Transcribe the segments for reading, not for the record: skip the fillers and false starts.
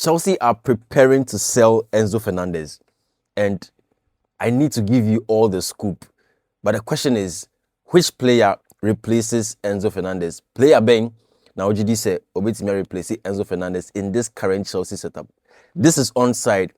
Chelsea are preparing to sell Enzo Fernandez, and I need to give you all the scoop. But the question is, which player replaces Enzo Fernandez? Player Ben, now OGD said, Obetime replace Enzo Fernandez in this current Chelsea setup. This is onside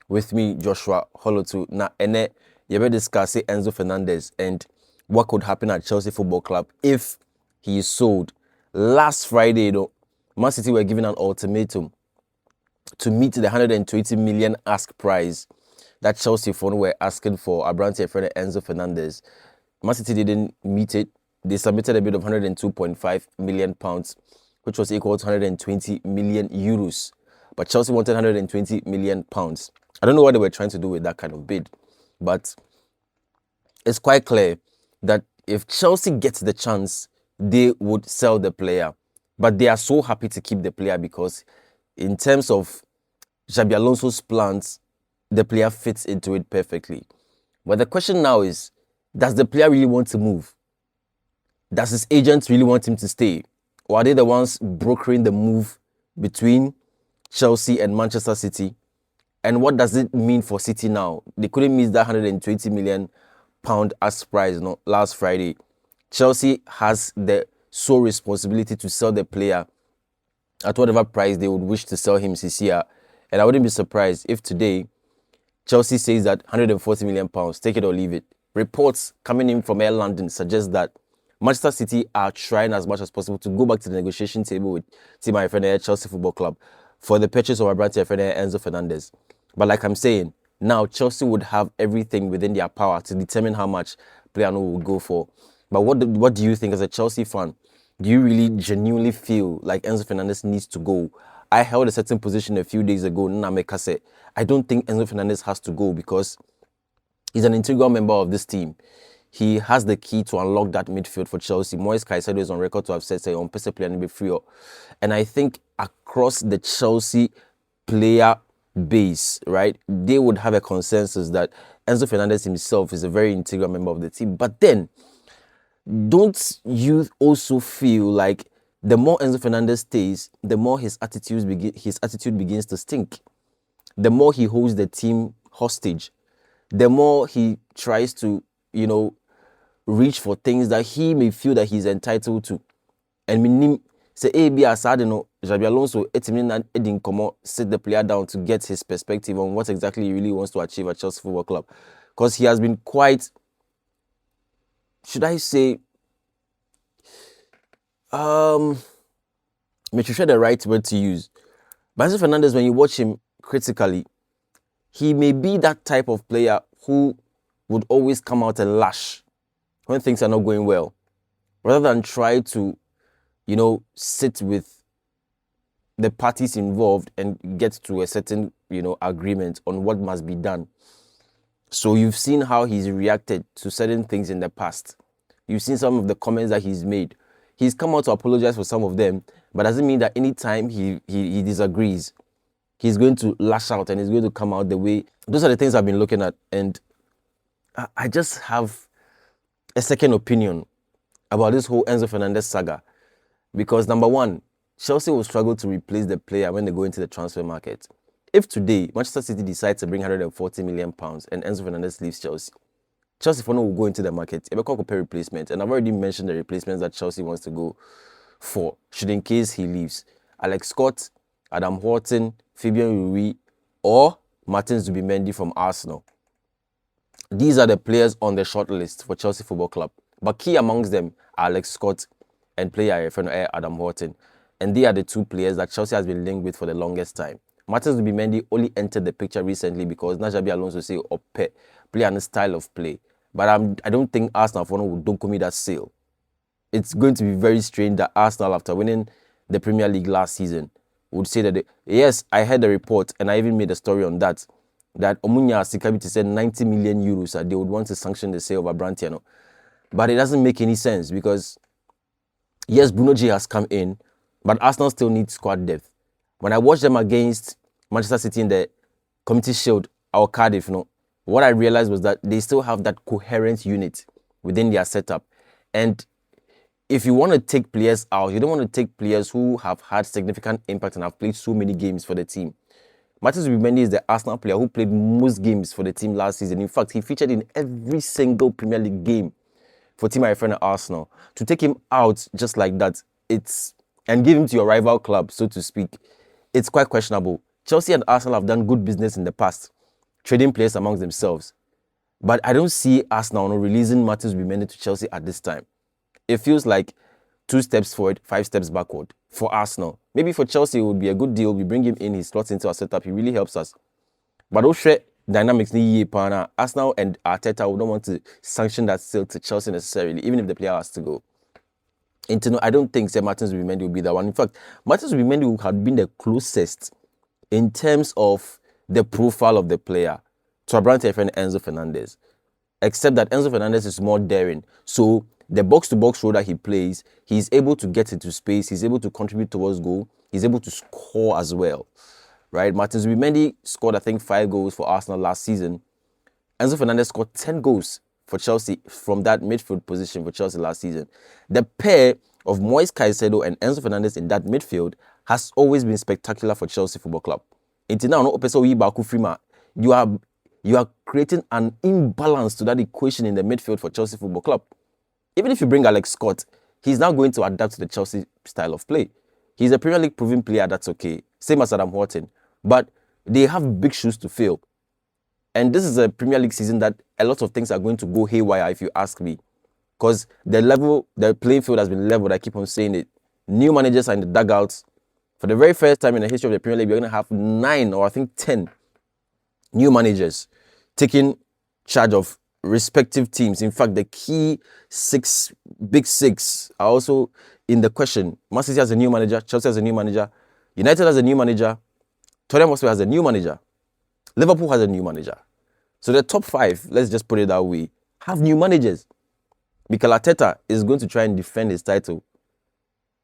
with me, Joshua Holotu. Now, ene, you better discuss Enzo Fernandez and what could happen at Chelsea Football Club if he is sold. Last Friday, though, Man City were given an ultimatum to meet the 120 million ask price that Chelsea were asking for Abrante friend Enzo Fernandez. Man City didn't meet it. They submitted a bid of 102.5 million pounds, which was equal to 120 million euros. But Chelsea wanted 120 million pounds. I don't know what they were trying to do with that kind of bid, but it's quite clear that if Chelsea gets the chance, they would sell the player. But they are so happy to keep the player because in terms of Xabi Alonso's plans, the player fits into it perfectly. But the question now is, does the player really want to move? Does his agent really want him to stay? Or are they the ones brokering the move between Chelsea and Manchester City? And what does it mean for City now? They couldn't meet that 120 million pound ask price last Friday. Chelsea has the sole responsibility to sell the player at whatever price they would wish to sell him this year. And I wouldn't be surprised if today Chelsea says that 140 million pounds, take it or leave it. Reports coming in from Air London suggest that Manchester City are trying as much as possible to go back to the negotiation table with Team Fernandez, Chelsea Football Club, for the purchase of Abrante Enzo Fernandez. But like I'm saying, now Chelsea would have everything within their power to determine how much player would go for. But what do you think as a Chelsea fan? Do you really genuinely feel like Enzo Fernandez needs to go? I held a certain position a few days ago. Nameka said, I don't think Enzo Fernandez has to go because he's an integral member of this team. He has the key to unlock that midfield for Chelsea. Moise Caicedo is on record to have said, say, on Pese player and be free. And I think across the Chelsea player base, right, they would have a consensus that Enzo Fernandez himself is a very integral member of the team. But then, don't you also feel like the more Enzo Fernandez stays, the more his attitude begins to stink? The more he holds the team hostage, the more he tries to, reach for things that he may feel that he's entitled to. And minim say be aside Xabi Alonso sit the player down to get his perspective on what exactly he really wants to achieve at Chelsea Football Club. Because he has been quite, should I say, make sure the right word to use. But Enzo Fernandez, when you watch him critically, he may be that type of player who would always come out and lash when things are not going well, rather than try to, sit with the parties involved and get to a certain, agreement on what must be done. So you've seen how he's reacted to certain things in the past. You've seen some of the comments that he's made. He's come out to apologize for some of them, but doesn't mean that anytime he disagrees, he's going to lash out and he's going to come out the way. Those are the things I've been looking at, and I just have a second opinion about this whole Enzo Fernandez saga. Because number one, Chelsea will struggle to replace the player when they go into the transfer market. If today Manchester City decides to bring 140 million pounds and Enzo Fernandez leaves Chelsea for now will go into the market. It will compare replacement, and I've already mentioned the replacements that Chelsea wants to go for, should in case he leaves. Alex Scott, Adam Horton, Fabian Rui, or Martin Zubimendi from Arsenal. These are the players on the short list for Chelsea Football Club. But key amongst them are Alex Scott and player Adam Horton. And they are the two players that Chelsea has been linked with for the longest time. Martin Zubimendi only entered the picture recently because Xabi Alonso say play and style of play. But I don't think Arsenal will commit that sale. It's going to be very strange that Arsenal, after winning the Premier League last season, would say that yes, I heard the report and I even made a story on that Omunya Sikabiti said 90 million euros that they would want to sanction the sale of Abrante. But it doesn't make any sense because, yes, Bruno G has come in, but Arsenal still needs squad depth. When I watched them against Manchester City in the Community Shield or Cardiff, what I realized was that they still have that coherent unit within their setup. And if you want to take players out, you don't want to take players who have had significant impact and have played so many games for the team. Martins Zubimendi is the Arsenal player who played most games for the team last season. In fact, he featured in every single Premier League game for Team my friend Arsenal. To take him out just like that, and give him to your rival club, so to speak, it's quite questionable. Chelsea and Arsenal have done good business in the past, trading players amongst themselves. But I don't see Arsenal releasing Martins Zubimendi to Chelsea at this time. It feels like 2 steps forward, 5 steps backward for Arsenal. Maybe for Chelsea, it would be a good deal. We bring him in, he slots into our setup. He really helps us. But those dynamics ni pana. Arsenal and Arteta would not want to sanction that sale to Chelsea necessarily, even if the player has to go. And I don't think Martins Zubimendi will be that one. In fact, Martins Zubimendi would have been the closest in terms of the profile of the player to Abrante friend Enzo Fernandez. Except that Enzo Fernandez is more daring. So the box-to-box role that he plays, he's able to get into space, he's able to contribute towards goal, he's able to score as well. Right? Martins Zubimendi scored, I think, 5 goals for Arsenal last season. Enzo Fernandez scored 10 goals for Chelsea from that midfield position for Chelsea last season. The pair of Moise Caicedo and Enzo Fernandez in that midfield has always been spectacular for Chelsea Football Club. You are creating an imbalance to that equation in the midfield for Chelsea Football Club. Even if you bring Alex Scott, he's now going to adapt to the Chelsea style of play. He's a Premier League proven player, that's okay. Same as Adam Horton. But they have big shoes to fill. And this is a Premier League season that a lot of things are going to go haywire, if you ask me. Because the playing field has been leveled. I keep on saying it. New managers are in the dugouts. For the very first time in the history of the Premier League, we're going to have 9 or I think 10 new managers taking charge of respective teams. In fact, the key big six are also in the question. Man City has a new manager. Chelsea has a new manager. United has a new manager. Tottenham Hotspur has a new manager. Liverpool has a new manager. So the top 5, let's just put it that way, have new managers. Mikel Arteta is going to try and defend his title,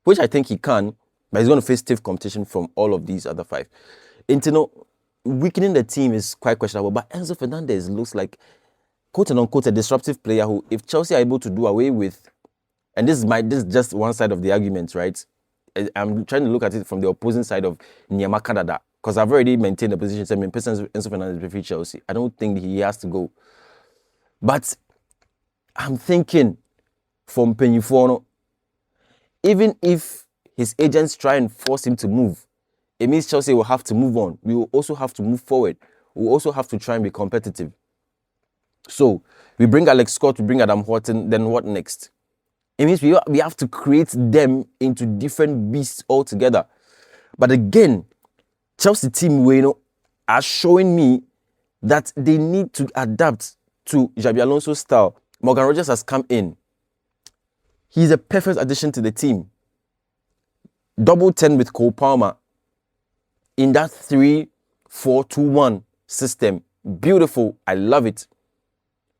which I think he can, but he's going to face stiff competition from all of these other 5. Weakening the team is quite questionable, but Enzo Fernandez looks like, quote and unquote, a disruptive player who, if Chelsea are able to do away with, and this is just one side of the argument, right? I'm trying to look at it from the opposing side of Nyama Kadada, because I've already maintained the position. I mean, Enzo Fernandez before Chelsea. I don't think he has to go. But I'm thinking from Peñifono, even if his agents try and force him to move, it means Chelsea will have to move on. We will also have to move forward. We will also have to try and be competitive. So, we bring Alex Scott, we bring Adam Horton, then what next? It means we have to create them into different beasts altogether. But again, Chelsea team are showing me that they need to adapt to Xabi Alonso's style. Morgan Rogers has come in. He's a perfect addition to the team. Double 10 with Cole Palmer in that 3-4-2-1 system. Beautiful. I love it.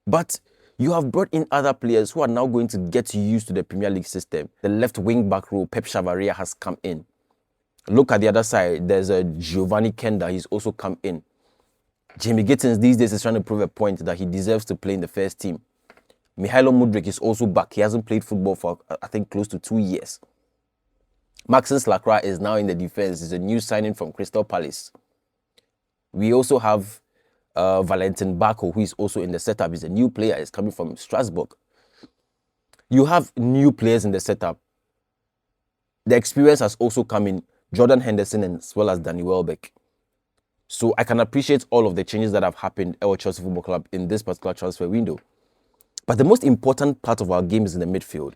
But you have brought in other players who are now going to get used to the Premier League system. The left wing back row, Pep Chavaria, has come in. Look at the other side. There's a Giovanni Kenda. He's also come in. Jamie Gittins these days is trying to prove a point that he deserves to play in the first team. Mihailo Mudryk is also back. He hasn't played football for, I think, close to 2 years. Maxence Lacroix is now in the defense. He's a new signing from Crystal Palace. We also have Valentin Barco, who is also in the setup. He's a new player. He's coming from Strasbourg. You have new players in the setup. The experience has also come in. Jordan Henderson as well as Danny Welbeck. So I can appreciate all of the changes that have happened at Chelsea Football Club in this particular transfer window. But the most important part of our game is in the midfield,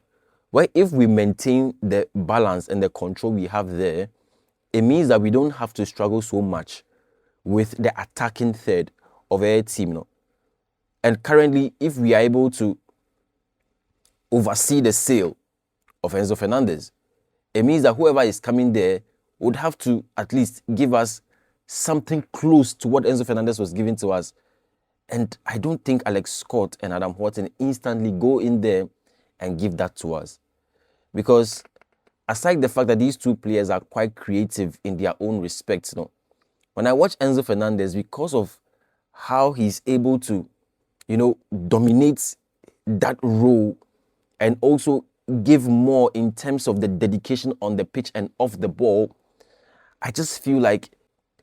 where if we maintain the balance and the control we have there, it means that we don't have to struggle so much with the attacking third of a team. And currently, if we are able to oversee the sale of Enzo Fernandez, it means that whoever is coming there would have to at least give us something close to what Enzo Fernandez was giving to us. And I don't think Alex Scott and Adam Horton instantly go in there and give that to us. Because aside the fact that these two players are quite creative in their own respects, when I watch Enzo Fernandez, because of how he's able to, dominate that role and also give more in terms of the dedication on the pitch and off the ball, I just feel like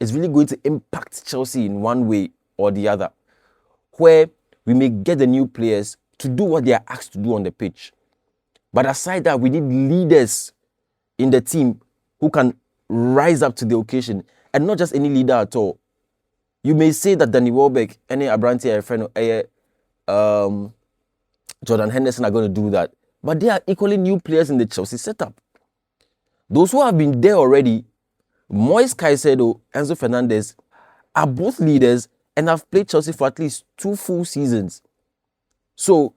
is really going to impact Chelsea in one way or the other, where we may get the new players to do what they are asked to do on the pitch. But aside that, we need leaders in the team who can rise up to the occasion, and not just any leader at all. You may say that Danny Welbeck, any Abranti, a friend, Jordan Henderson are going to do that, but they are equally new players in the Chelsea setup. Those who have been there already, Moise Caicedo, Enzo Fernandez, are both leaders and have played Chelsea for at least 2 full seasons. So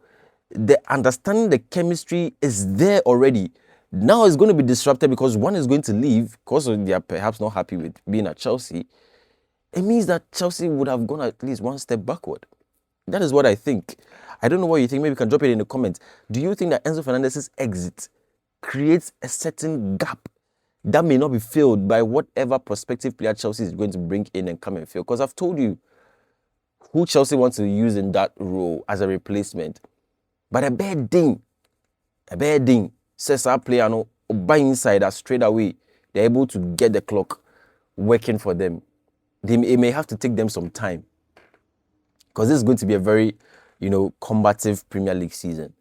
the understanding, the chemistry is there already. Now it's going to be disrupted because one is going to leave because they are perhaps not happy with being at Chelsea. It means that Chelsea would have gone at least one step backward. That is what I think. I don't know what you think. Maybe you can drop it in the comments. Do you think that Enzo Fernandez's exit creates a certain gap that may not be filled by whatever prospective player Chelsea is going to bring in and come and fill? Because I've told you who Chelsea wants to use in that role as a replacement. But a bad thing says our player no by inside that straight away they're able to get the clock working for them. It may have to take them some time, because this is going to be a very, combative Premier League season.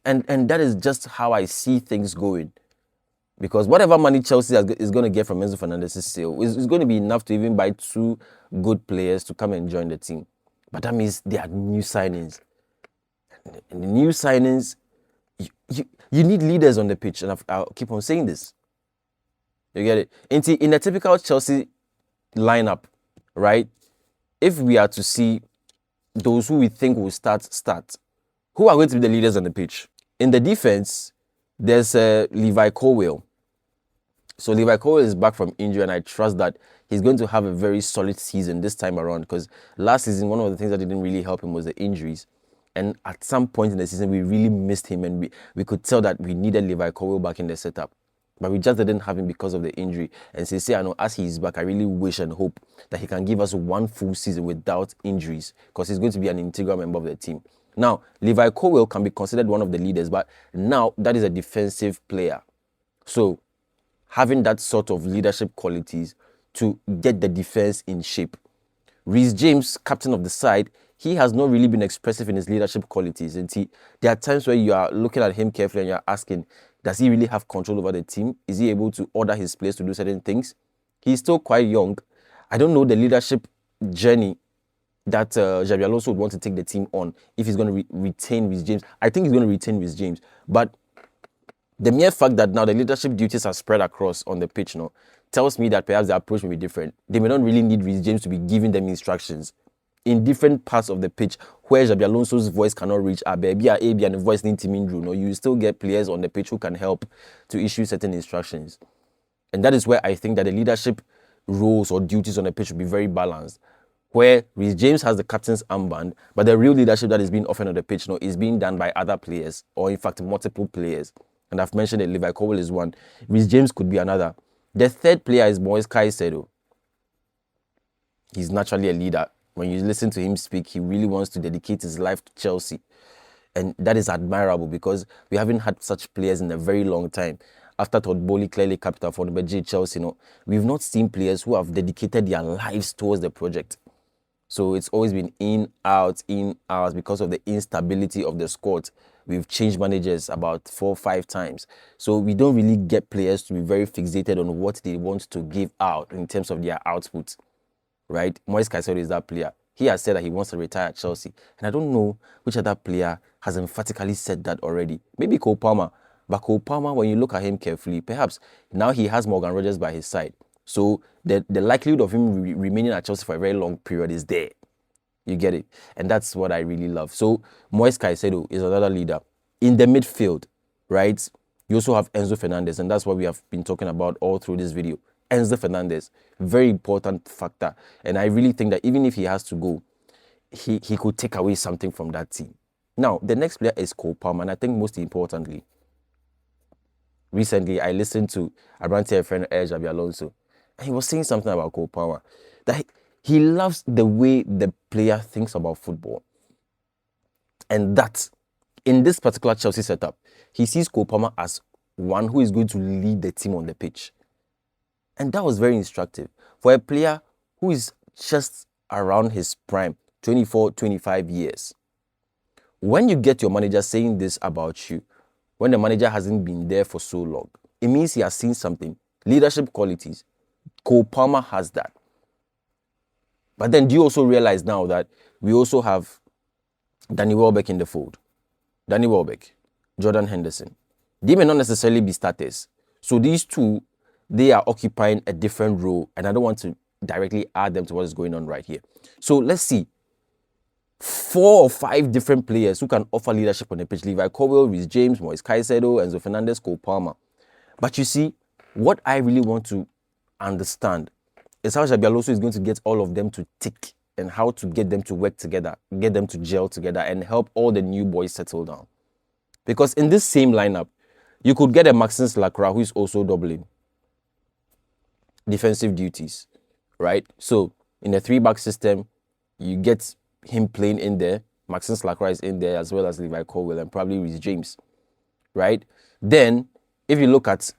And that is just how I see things going. Because whatever money Chelsea is going to get from Enzo Fernandez's sale is going to be enough to even buy 2 good players to come and join the team. But that means they are new signings. And the new signings, you need leaders on the pitch. And I'll keep on saying this. You get it? In a typical Chelsea lineup, right? If we are to see those who we think will start, who are going to be the leaders on the pitch? In the defense, there's Levi Colwill. So Levi Colwill is back from injury, and I trust that he's going to have a very solid season this time around, because last season, one of the things that didn't really help him was the injuries. And at some point in the season, we really missed him, and we could tell that we needed Levi Colwill back in the setup. But we just didn't have him because of the injury. And since I know as he's back, I really wish and hope that he can give us 1 full season without injuries, because he's going to be an integral member of the team. Now, Levi Colwill can be considered one of the leaders, but now that is a defensive player. So having that sort of leadership qualities to get the defense in shape. Reece James, captain of the side, he has not really been expressive in his leadership qualities. And there are times where you are looking at him carefully and you're asking, does he really have control over the team? Is he able to order his players to do certain things? He's still quite young. I don't know the leadership journey that Xabi Alonso would want to take the team on if he's going to retain Reece James. I think he's going to retain Reece James. But the mere fact that now the leadership duties are spread across on the pitch now tells me that perhaps the approach may be different. They may not really need Reece James to be giving them instructions. In different parts of the pitch where Xabi Alonso's voice cannot reach, and the voice needs to mean you still get players on the pitch who can help to issue certain instructions. And that is where I think that the leadership roles or duties on the pitch should be very balanced, where Reece James has the captain's armband, but the real leadership that is being offered on the pitch now is being done by other players, or in fact multiple players. And I've mentioned that Levi Colwill is one. Reece James could be another. The third player is Moise Caicedo. He's naturally a leader. When you listen to him speak, he really wants to dedicate his life to Chelsea. And that is admirable, because we haven't had such players in a very long time. After Todd Bowley clearly captain for the Chelsea, we've not seen players who have dedicated their lives towards the project. So it's always been in, out, because of the instability of the squad. We've changed managers about 4 or 5 times. So we don't really get players to be very fixated on what they want to give out in terms of their output. Right? Moise Caicedo is that player. He has said that he wants to retire at Chelsea. And I don't know which other player has emphatically said that already. Maybe Cole Palmer. But Cole Palmer, when you look at him carefully, perhaps now he has Morgan Rogers by his side. So the likelihood of him remaining at Chelsea for a very long period is there. You get it? And that's what I really love. So Moise Caicedo is another leader. In the midfield, right, you also have Enzo Fernandez. And that's what we have been talking about all through this video. Enzo Fernandez, very important factor. And I really think that even if he has to go, he could take away something from that team. Now, the next player is Cole Palmer. And I think most importantly, recently I listened to Abranti Fernandez, Xabi Alonso. And he was saying something about Cole Palmer. That he loves the way the player thinks about football. And that, in this particular Chelsea setup, he sees Cole Palmer as one who is going to lead the team on the pitch. And that was very instructive for a player who is just around his prime, 24, 25 years. When you get your manager saying this about you, when the manager hasn't been there for so long, it means he has seen something. Leadership qualities. Cole Palmer has that. But then do you also realize now that we also have Danny Welbeck in the fold? Danny Welbeck, Jordan Henderson. They may not necessarily be starters. So these two, they are occupying a different role, and I don't want to directly add them to what is going on right here. So let's see. 4 or 5 different players who can offer leadership on the pitch. Levi Colwill, Reece James, Moise Caicedo, Enzo Fernandez, Cole Palmer. But you see, what I really want to understand is how Xabi Alonso is going to get all of them to tick and how to get them to work together, get them to gel together and help all the new boys settle down. Because in this same lineup, you could get a Maxence Lacroix who is also doubling defensive duties, right? So in a 3-back system, you get him playing in there. Maxence Lacroix is in there as well as Levi Colwill and probably Reece James, right? Then, if you look at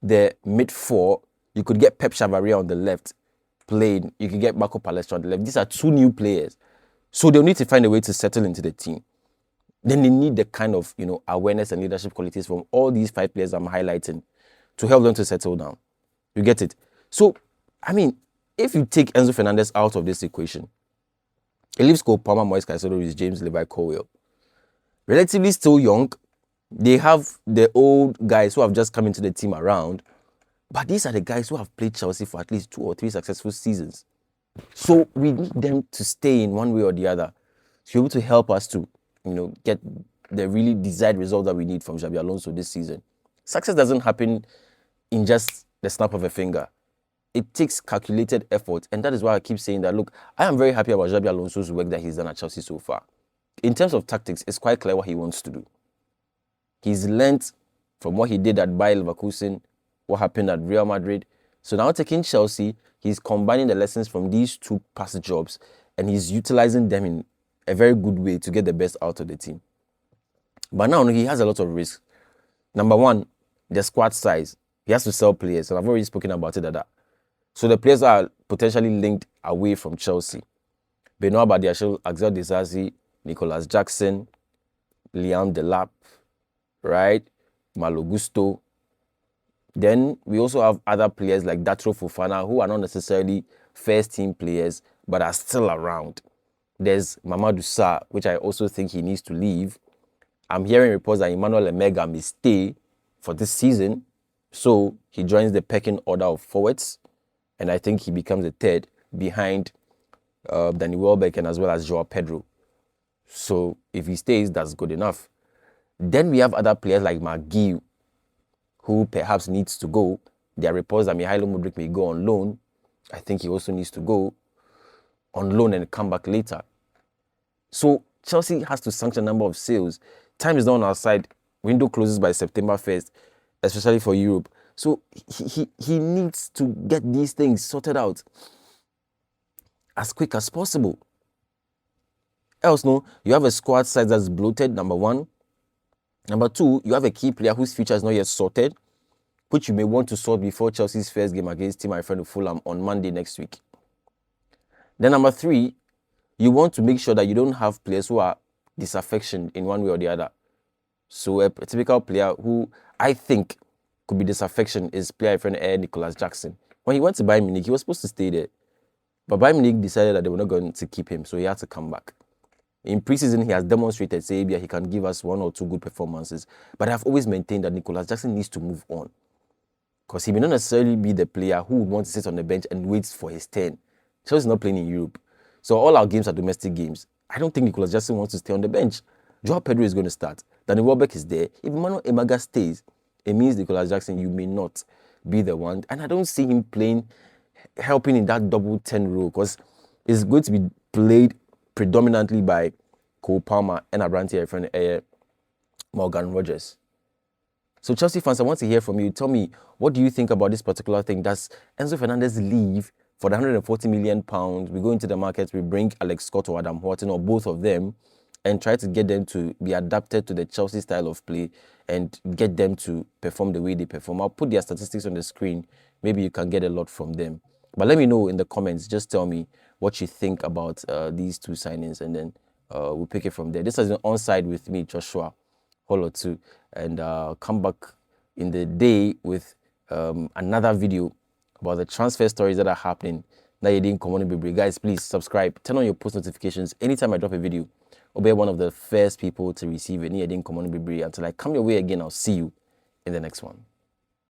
the mid 4, you could get Pep Chavaria on the left playing. You could get Marco Palestra on the left. These are 2 new players. So they'll need to find a way to settle into the team. Then they need the kind of, awareness and leadership qualities from all these 5 players I'm highlighting to help them to settle down. You get it? So, I mean, if you take Enzo Fernandez out of this equation, it leaves Cole Palmer, Moise Caicedo, Reece James, Levi Colwill. Relatively still young. They have the old guys who have just come into the team around. But these are the guys who have played Chelsea for at least 2 or 3 successful seasons. So we need them to stay in one way or the other to be able to help us to, get the really desired result that we need from Xabi Alonso this season. Success doesn't happen in just the snap of a finger. It takes calculated effort, and that is why I keep saying that, look, I am very happy about Xabi Alonso's work that he's done at Chelsea so far. In terms of tactics, it's quite clear what he wants to do. He's learnt from what he did at Bayer Leverkusen, what happened at Real Madrid. So now taking Chelsea, he's combining the lessons from these 2 past jobs, and he's utilizing them in a very good way to get the best out of the team. But now he has a lot of risk. Number 1, the squad size. He has to sell players, and I've already spoken about it. So the players are potentially linked away from Chelsea. Benoit Badiashile, Axel Disasi, Nicolas Jackson, Liam Delap, right? Malo Gusto. Then we also have other players like Datro Fofana who are not necessarily first team players but are still around. There's Mamadou Sarr, which I also think he needs to leave. I'm hearing reports that Emmanuel Emega may stay for this season. So he joins the pecking order of forwards. And I think he becomes the 3rd behind Danny Welbeck and as well as Joao Pedro. So if he stays, that's good enough. Then we have other players like McGee, who perhaps needs to go. There are reports that Mihailo Mudryk may go on loan. I think he also needs to go on loan and come back later. So Chelsea has to sanction a number of sales. Time is not on our side. Window closes by September 1st, especially for Europe. So he needs to get these things sorted out as quick as possible. Else, no, you have a squad size that's bloated, number 1. Number 2, you have a key player whose future is not yet sorted, which you may want to sort before Chelsea's first game against Team Friend of Fulham on Monday next week. Then number 3, you want to make sure that you don't have players who are disaffectioned in one way or the other. So a typical player who I think could be disaffection is player friend Nicolas Jackson. When he went to Bayern Munich, he was supposed to stay there. But Bayern Munich decided that they were not going to keep him, so he had to come back. In preseason, he has demonstrated, say, he can give us 1 or 2 good performances. But I've always maintained that Nicolas Jackson needs to move on. Because he may not necessarily be the player who would want to sit on the bench and wait for his turn. Chelsea's not playing in Europe. So all our games are domestic games. I don't think Nicolas Jackson wants to stay on the bench. Joao Pedro is going to start. Danny Welbeck is there. If Emmanuel Emega stays, it means Nicolas Jackson, you may not be the one. And I don't see him helping in that double 10 role, because it's going to be played predominantly by Cole Palmer and Abranti friend Morgan Rogers. So Chelsea fans, I want to hear from you. Tell me, what do you think about this particular thing? Does Enzo Fernandez leave for the £140 million? We go into the market, we bring Alex Scott or Adam Horton or both of them and try to get them to be adapted to the Chelsea style of play and get them to perform the way they perform. I'll put their statistics on the screen. maybe you can get a lot from them. But let me know in the comments. Just tell me what you think about these two signings, and then we'll pick it from there. This is an onside with me, Joshua Holo 2, and come back in the day with another video about the transfer stories that are happening. Now you didn't come on, baby. Guys, please subscribe, turn on your post notifications. Anytime I drop a video, I'll be one of the first people to receive it. You didn't come on, baby. Until I come your way again, I'll see you in the next one.